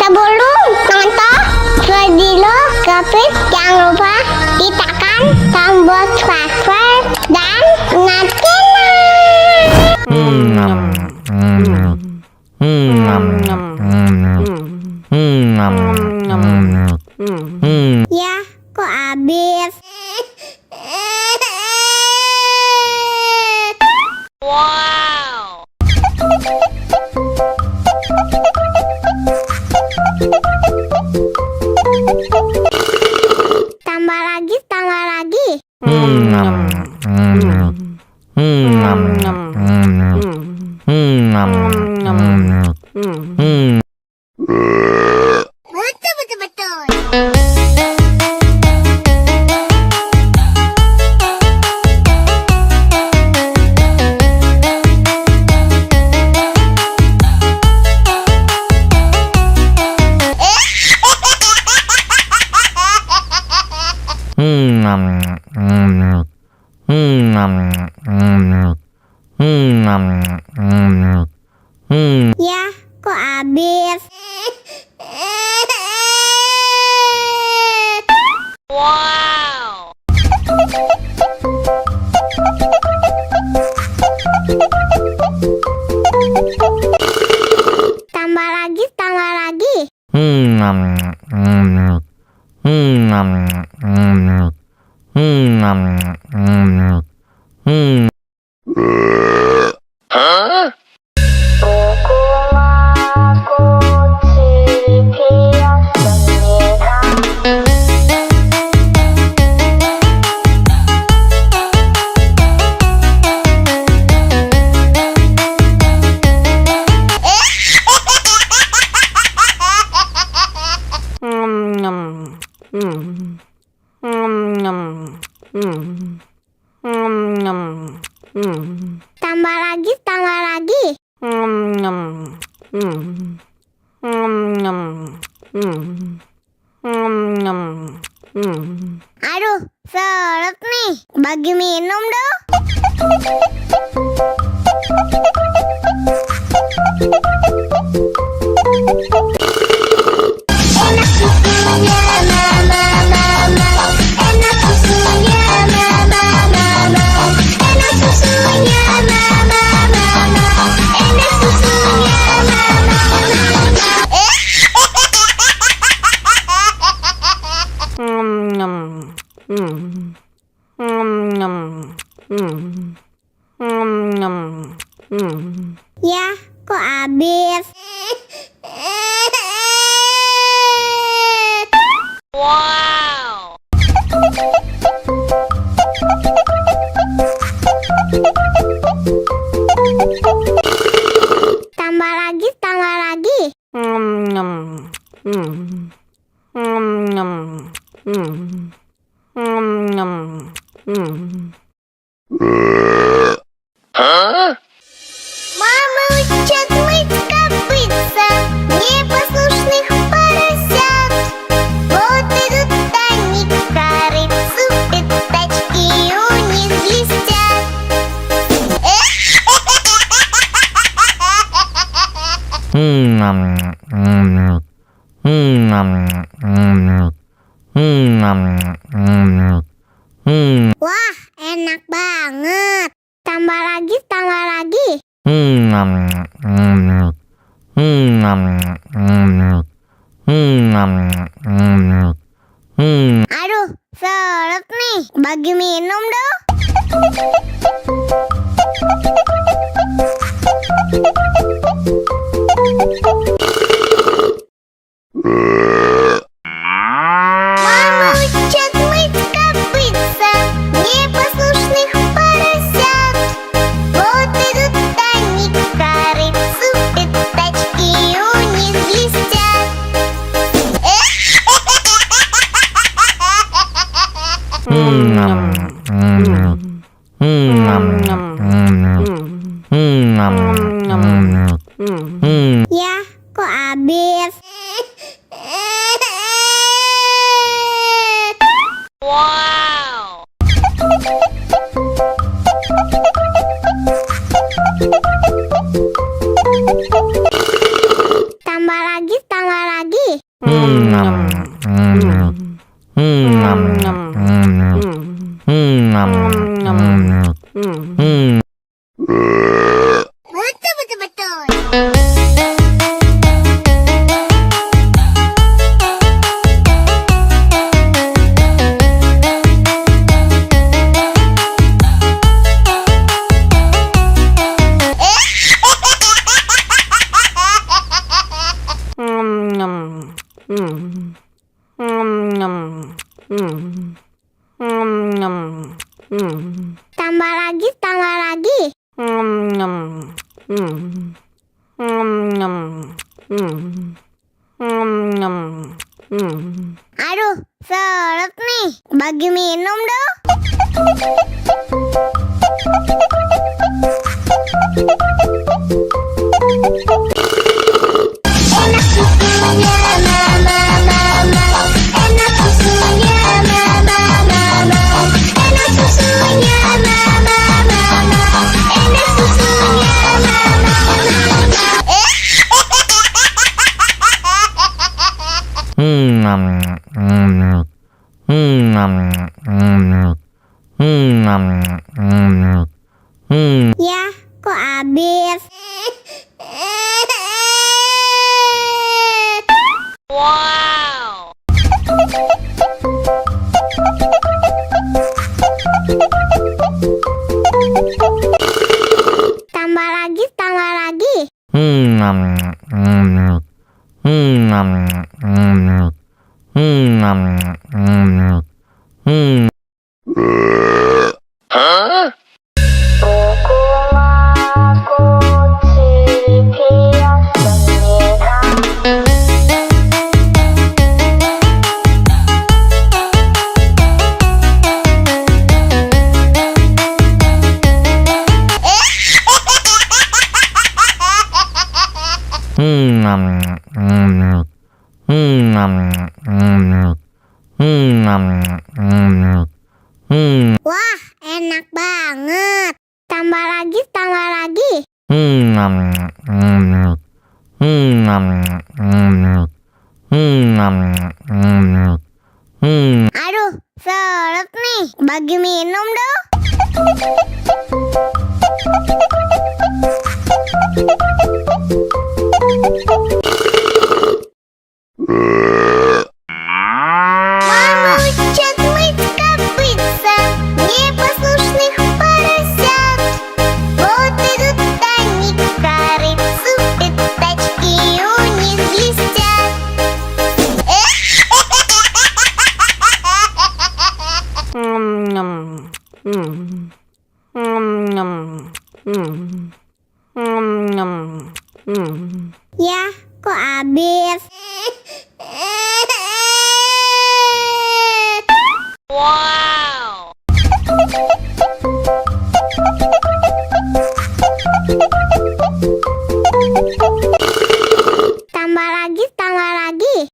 Sebelum nonton video Kepit, jangan lupa tekan tombol subscribe dan ya, kok habis? Wow. Tambah lagi, tambah lagi. Betul. Ya, kok habis? Wow. Tambah lagi, tambah lagi. Tambah lagi, tambah lagi. Aduh, seret nih. Bagi minum dong. Enak susunya mama, enak susunya mama, enak susunya mama, enak susunya Ya, kok habis? Wow. Tambah lagi, tambah lagi. Мама учат мыть копытца непослушных поросят. Вот идут они к корыцу, пятачки у них блестят. Wah, enak banget. Tambah lagi, tambah lagi. Aduh, seret nih. Bagi minum dong. Мама учат мыть копытца непослушных поросят. Вот идут они к корыцу, пятачки у них блестят. Ya, kok habis? Wow. Tambah lagi, tambah lagi. Betul betul betul. Tambah lagi, tambah lagi. Aduh, seret nih. Bagi minum dong. Enak susunya, mama, mama. Enak susunya, mama, mama. Enak susunya, mama, mama. Enak susunya, mama, Ya, kok habis? Wow. Tambah lagi, tambah lagi. Wah, enak banget. Tambah lagi, tambah lagi. Aduh, seret nih. Bagi minum dong. Мама учат мыть копытца, непослушных поросят. Вот идут они к корыцу, пятачки у них блестят. Ya, kok habis? Wow. Tambah lagi, tambah lagi.